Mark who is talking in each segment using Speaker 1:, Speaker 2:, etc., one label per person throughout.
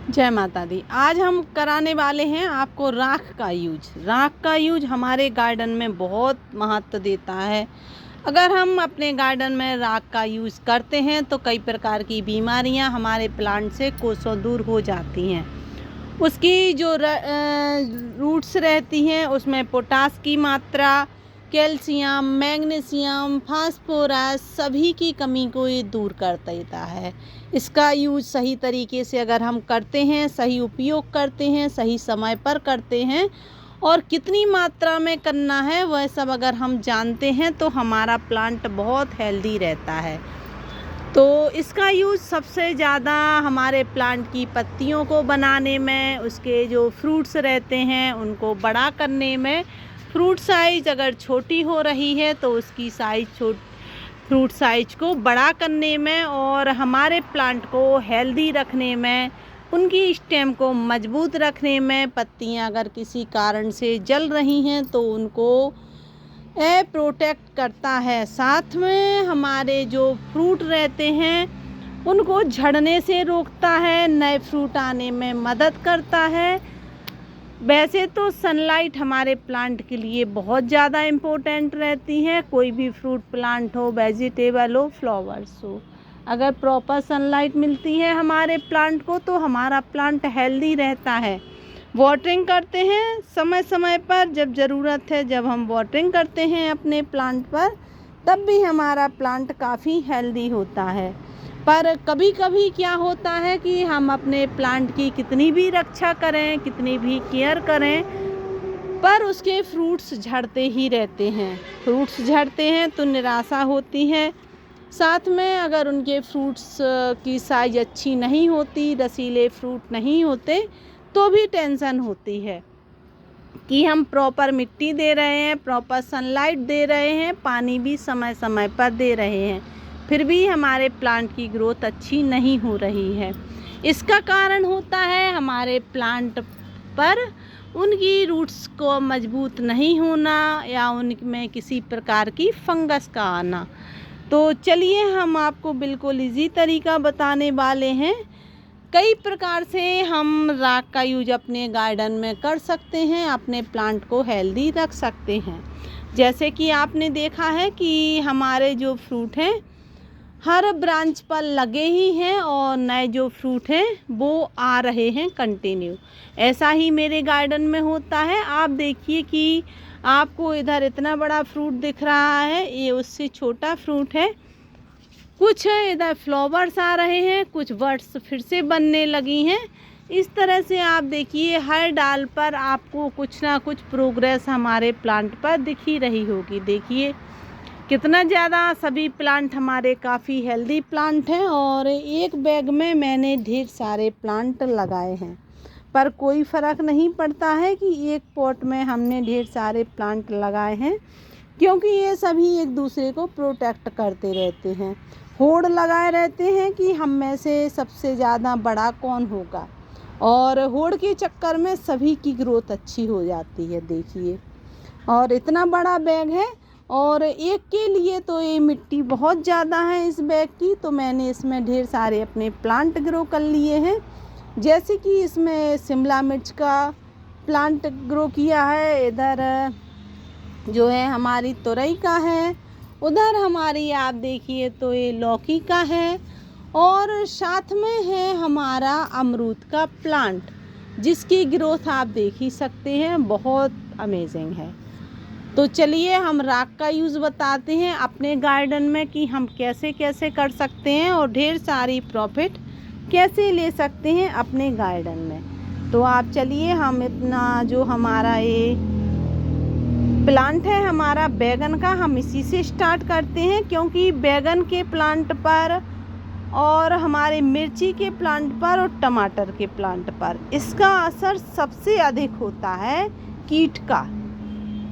Speaker 1: जय माता दी। आज हम कराने वाले हैं आपको राख का यूज। राख का यूज हमारे गार्डन में बहुत महत्व देता है। अगर हम अपने गार्डन में राख का यूज़ करते हैं तो कई प्रकार की बीमारियां हमारे प्लांट से कोसों दूर हो जाती हैं। उसकी जो रूट्स रहती हैं उसमें पोटास की मात्रा, कैल्शियम, मैग्नीशियम, फास्फोरस सभी की कमी को ये दूर कर देता है। इसका यूज सही तरीके से अगर हम करते हैं, सही उपयोग करते हैं, सही समय पर करते हैं और कितनी मात्रा में करना है वह सब अगर हम जानते हैं तो हमारा प्लांट बहुत हेल्दी रहता है। तो इसका यूज़ सबसे ज़्यादा हमारे प्लांट की पत्तियों को बनाने में, उसके जो फ्रूट्स रहते हैं उनको बड़ा करने में। फ्रूट साइज़ अगर छोटी हो रही है तो उसकी फ्रूट साइज को बड़ा करने में और हमारे प्लांट को हेल्दी रखने में, उनकी स्टेम को मजबूत रखने में। पत्तियां अगर किसी कारण से जल रही हैं तो उनको प्रोटेक्ट करता है। साथ में हमारे जो फ्रूट रहते हैं उनको झड़ने से रोकता है, नए फ्रूट आने में मदद करता है। वैसे तो सनलाइट हमारे प्लांट के लिए बहुत ज़्यादा इम्पोर्टेंट रहती है। कोई भी फ्रूट प्लांट हो, वेजिटेबल हो, फ्लावर्स हो, अगर प्रॉपर सनलाइट मिलती है हमारे प्लांट को तो हमारा प्लांट हेल्दी रहता है। वाटरिंग करते हैं समय समय पर, जब ज़रूरत है जब हम वाटरिंग करते हैं अपने प्लांट पर, तब भी हमारा प्लांट काफ़ी हेल्दी होता है। पर कभी कभी क्या होता है कि हम अपने प्लांट की कितनी भी रक्षा करें, कितनी भी केयर करें, पर उसके फ्रूट्स झड़ते ही रहते हैं। फ्रूट्स झड़ते हैं तो निराशा होती है। साथ में अगर उनके फ्रूट्स की साइज अच्छी नहीं होती, रसीले फ्रूट नहीं होते, तो भी टेंशन होती है कि हम प्रॉपर मिट्टी दे रहे हैं, प्रॉपर सनलाइट दे रहे हैं, पानी भी समय समय पर दे रहे हैं, फिर भी हमारे प्लांट की ग्रोथ अच्छी नहीं हो रही है। इसका कारण होता है हमारे प्लांट पर उनकी रूट्स को मजबूत नहीं होना या उनमें किसी प्रकार की फंगस का आना। तो चलिए हम आपको बिल्कुल इजी तरीका बताने वाले हैं। कई प्रकार से हम राख का यूज अपने गार्डन में कर सकते हैं, अपने प्लांट को हेल्दी रख सकते हैं। जैसे कि आपने देखा है कि हमारे जो फ्रूट हैं हर ब्रांच पर लगे ही हैं और नए जो फ्रूट हैं वो आ रहे हैं कंटिन्यू। ऐसा ही मेरे गार्डन में होता है। आप देखिए कि आपको इधर इतना बड़ा फ्रूट दिख रहा है, ये उससे छोटा फ्रूट है। कुछ इधर फ्लावर्स आ रहे हैं, कुछ बड्स फिर से बनने लगी हैं। इस तरह से आप देखिए हर डाल पर आपको कुछ ना कुछ प्रोग्रेस हमारे प्लांट पर दिख ही रही होगी। देखिए कितना ज़्यादा सभी प्लांट हमारे काफ़ी हेल्दी प्लांट हैं और एक बैग में मैंने ढेर सारे प्लांट लगाए हैं। पर कोई फ़र्क नहीं पड़ता है कि एक पॉट में हमने ढेर सारे प्लांट लगाए हैं, क्योंकि ये सभी एक दूसरे को प्रोटेक्ट करते रहते हैं। होड़ लगाए रहते हैं कि हम में से सबसे ज़्यादा बड़ा कौन होगा, और होड़ के चक्कर में सभी की ग्रोथ अच्छी हो जाती है। देखिए और इतना बड़ा बैग है और एक के लिए तो ये मिट्टी बहुत ज़्यादा है इस बैग की, तो मैंने इसमें ढेर सारे अपने प्लांट ग्रो कर लिए हैं। जैसे कि इसमें शिमला मिर्च का प्लांट ग्रो किया है, इधर जो है हमारी तुरई का है, उधर हमारी आप देखिए तो ये लौकी का है और साथ में है हमारा अमरूद का प्लांट, जिसकी ग्रोथ आप देख ही सकते हैं, बहुत अमेजिंग है। तो चलिए हम राख का यूज़ बताते हैं अपने गार्डन में कि हम कैसे कैसे कर सकते हैं और ढेर सारी प्रॉफिट कैसे ले सकते हैं अपने गार्डन में। तो आप चलिए हम इतना जो हमारा ये प्लांट है हमारा बैगन का, हम इसी से स्टार्ट करते हैं, क्योंकि बैगन के प्लांट पर और हमारे मिर्ची के प्लांट पर और टमाटर के प्लांट पर इसका असर सबसे अधिक होता है कीट का।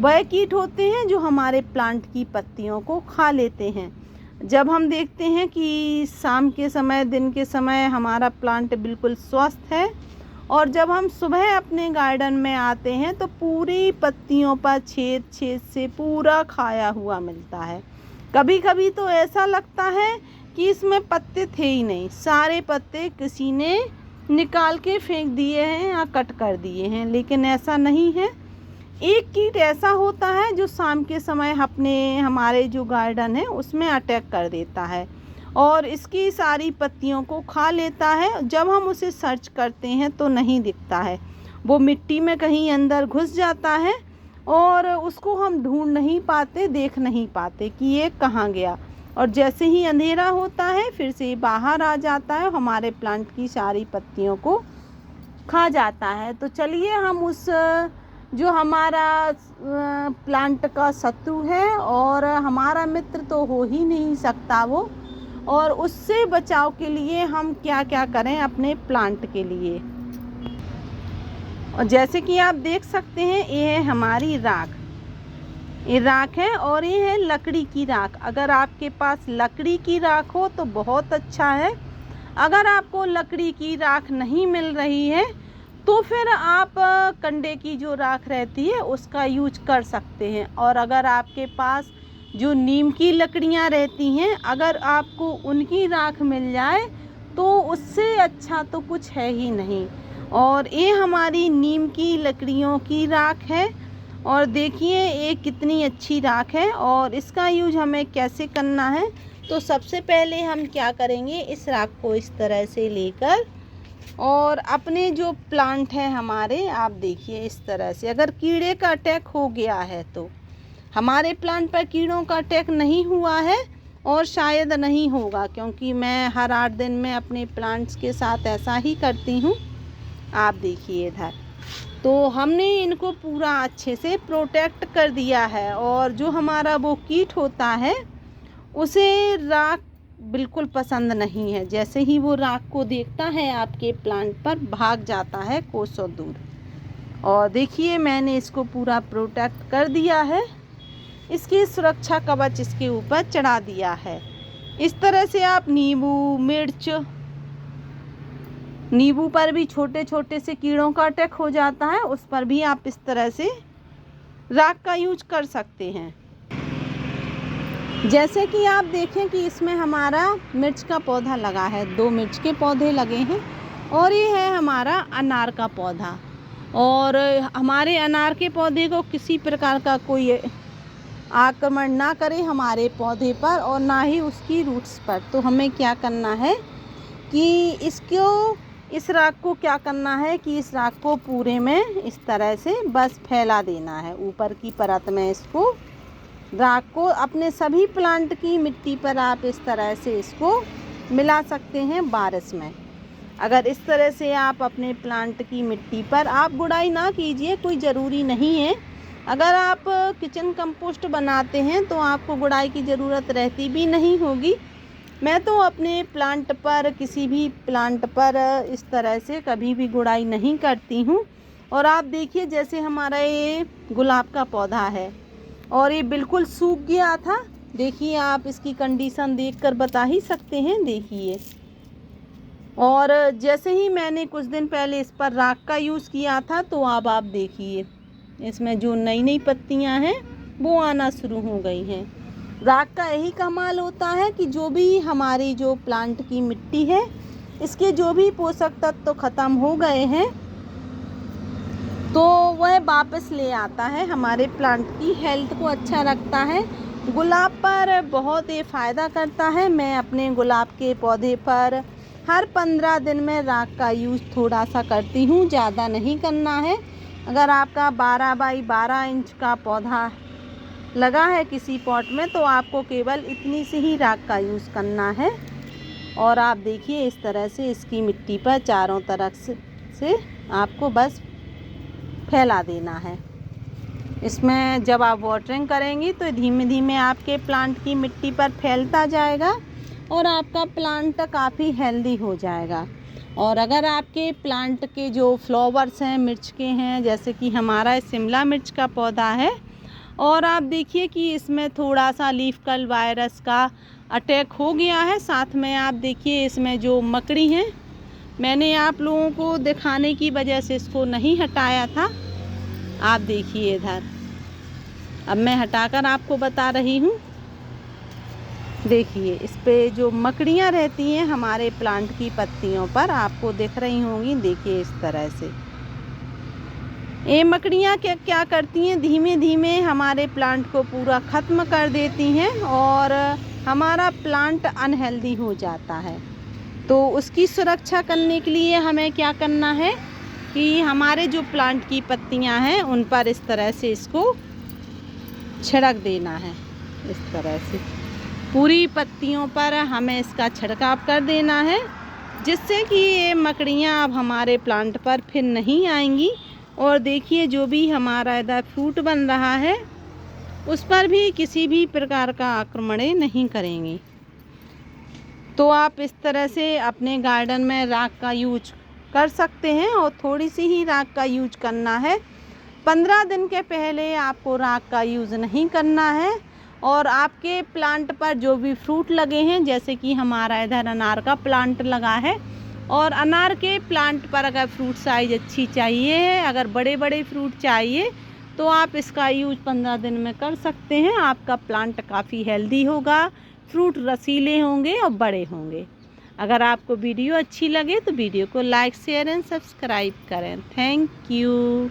Speaker 1: वह कीट होते हैं जो हमारे प्लांट की पत्तियों को खा लेते हैं। जब हम देखते हैं कि शाम के समय, दिन के समय हमारा प्लांट बिल्कुल स्वस्थ है और जब हम सुबह अपने गार्डन में आते हैं तो पूरी पत्तियों पर छेद छेद से पूरा खाया हुआ मिलता है। कभी कभी तो ऐसा लगता है कि इसमें पत्ते थे ही नहीं, सारे पत्ते किसी ने निकाल के फेंक दिए हैं या कट कर दिए हैं, लेकिन ऐसा नहीं है। एक कीट ऐसा होता है जो शाम के समय हमारे जो गार्डन है उसमें अटैक कर देता है और इसकी सारी पत्तियों को खा लेता है। जब हम उसे सर्च करते हैं तो नहीं दिखता है, वो मिट्टी में कहीं अंदर घुस जाता है और उसको हम ढूंढ नहीं पाते, देख नहीं पाते कि ये कहाँ गया। और जैसे ही अंधेरा होता है फिर से बाहर आ जाता है, हमारे प्लांट की सारी पत्तियों को खा जाता है। तो चलिए हम उस जो हमारा प्लांट का शत्रु है और हमारा मित्र तो हो ही नहीं सकता वो, और उससे बचाव के लिए हम क्या क्या करें अपने प्लांट के लिए। और जैसे कि आप देख सकते हैं ये है हमारी राख, ये राख है और ये है लकड़ी की राख। अगर आपके पास लकड़ी की राख हो तो बहुत अच्छा है। अगर आपको लकड़ी की राख नहीं मिल रही है तो फिर आप कंडे की जो राख रहती है उसका यूज कर सकते हैं। और अगर आपके पास जो नीम की लकड़ियाँ रहती हैं, अगर आपको उनकी राख मिल जाए तो उससे अच्छा तो कुछ है ही नहीं। और ये हमारी नीम की लकड़ियों की राख है और देखिए ये कितनी अच्छी राख है। और इसका यूज हमें कैसे करना है, तो सबसे पहले हम क्या करेंगे, इस राख को इस तरह से लेकर और अपने जो प्लांट है हमारे, आप देखिए इस तरह से, अगर कीड़े का अटैक हो गया है तो हमारे प्लांट पर कीड़ों का अटैक नहीं हुआ है और शायद नहीं होगा, क्योंकि मैं हर 8 दिन में अपने प्लांट्स के साथ ऐसा ही करती हूँ। आप देखिए इधर, तो हमने इनको पूरा अच्छे से प्रोटेक्ट कर दिया है। और जो हमारा वो कीट होता है उसे राख बिल्कुल पसंद नहीं है, जैसे ही वो राख को देखता है आपके प्लांट पर भाग जाता है कोसों दूर। और देखिए मैंने इसको पूरा प्रोटेक्ट कर दिया है, इसकी सुरक्षा कवच इसके ऊपर चढ़ा दिया है। इस तरह से आप नींबू, मिर्च, नींबू पर भी छोटे छोटे से कीड़ों का अटैक हो जाता है, उस पर भी आप इस तरह से राख का यूज कर सकते हैं। जैसे कि आप देखें कि इसमें हमारा मिर्च का पौधा लगा है, 2 मिर्च के पौधे लगे हैं और ये है हमारा अनार का पौधा। और हमारे अनार के पौधे को किसी प्रकार का कोई आक्रमण ना करे हमारे पौधे पर और ना ही उसकी रूट्स पर। तो हमें क्या करना है कि इस राख को क्या करना है कि इस राख को पूरे में इस तरह से बस फैला देना है, ऊपर की परत में इसको राख को अपने सभी प्लांट की मिट्टी पर आप इस तरह से इसको मिला सकते हैं बारिश में। अगर इस तरह से आप अपने प्लांट की मिट्टी पर, आप गुड़ाई ना कीजिए, कोई ज़रूरी नहीं है। अगर आप किचन कंपोस्ट बनाते हैं तो आपको गुड़ाई की ज़रूरत रहती भी नहीं होगी। मैं तो अपने प्लांट पर, किसी भी प्लांट पर इस तरह से कभी भी गुड़ाई नहीं करती हूँ। और आप देखिए जैसे हमारा ये गुलाब का पौधा है और ये बिल्कुल सूख गया था, देखिए आप इसकी कंडीशन देखकर बता ही सकते हैं, देखिए। और जैसे ही मैंने कुछ दिन पहले इस पर राख का यूज़ किया था तो अब आप देखिए इसमें जो नई नई पत्तियां हैं वो आना शुरू हो गई हैं। राख का यही कमाल होता है कि जो भी हमारी जो प्लांट की मिट्टी है, इसके जो भी पोषक तत्व तो ख़त्म हो गए हैं तो वह वापस ले आता है, हमारे प्लांट की हेल्थ को अच्छा रखता है। गुलाब पर बहुत ही फ़ायदा करता है। मैं अपने गुलाब के पौधे पर हर 15 दिन में राख का यूज़ थोड़ा सा करती हूँ, ज़्यादा नहीं करना है। अगर आपका 12 बाई 12 इंच का पौधा लगा है किसी पॉट में तो आपको केवल इतनी सी ही राख का यूज़ करना है। और आप देखिए इस तरह से इसकी मिट्टी पर चारों तरफ से आपको बस फैला देना है। इसमें जब आप वाटरिंग करेंगी तो धीमे धीमे आपके प्लांट की मिट्टी पर फैलता जाएगा और आपका प्लांट काफ़ी हेल्दी हो जाएगा। और अगर आपके प्लांट के जो फ्लावर्स हैं मिर्च के हैं, जैसे कि हमारा शिमला मिर्च का पौधा है, और आप देखिए कि इसमें थोड़ा सा लीफ कर्ल वायरस का अटैक हो गया है। साथ में आप देखिए इसमें जो मकड़ी हैं, मैंने आप लोगों को दिखाने की वजह से इसको नहीं हटाया था। आप देखिए इधर, अब मैं हटाकर आपको बता रही हूँ। देखिए इस पे जो मकड़ियाँ रहती हैं हमारे प्लांट की पत्तियों पर आपको दिख रही होंगी। देखिए इस तरह से ये मकड़ियाँ क्या क्या करती हैं, धीमे धीमे हमारे प्लांट को पूरा ख़त्म कर देती हैं और हमारा प्लांट अनहेल्दी हो जाता है। तो उसकी सुरक्षा करने के लिए हमें क्या करना है कि हमारे जो प्लांट की पत्तियां हैं उन पर इस तरह से इसको छिड़क देना है। इस तरह से पूरी पत्तियों पर हमें इसका छिड़काव कर देना है, जिससे कि ये मकड़ियाँ अब हमारे प्लांट पर फिर नहीं आएंगी। और देखिए जो भी हमारा इधर फ्रूट बन रहा है उस पर भी किसी भी प्रकार का आक्रमण नहीं करेंगे। तो आप इस तरह से अपने गार्डन में राख का यूज कर सकते हैं और थोड़ी सी ही राख का यूज करना है। 15 दिन के पहले आपको राख का यूज़ नहीं करना है। और आपके प्लांट पर जो भी फ्रूट लगे हैं, जैसे कि हमारा इधर अनार का प्लांट लगा है, और अनार के प्लांट पर अगर फ्रूट साइज अच्छी चाहिए है, अगर बड़े बड़े फ्रूट चाहिए तो आप इसका यूज 15 दिन में कर सकते हैं। आपका प्लांट काफ़ी हेल्दी होगा, फ्रूट रसीले होंगे और बड़े होंगे। अगर आपको वीडियो अच्छी लगे तो वीडियो को लाइक शेयर एंड सब्सक्राइब करें। Thank you.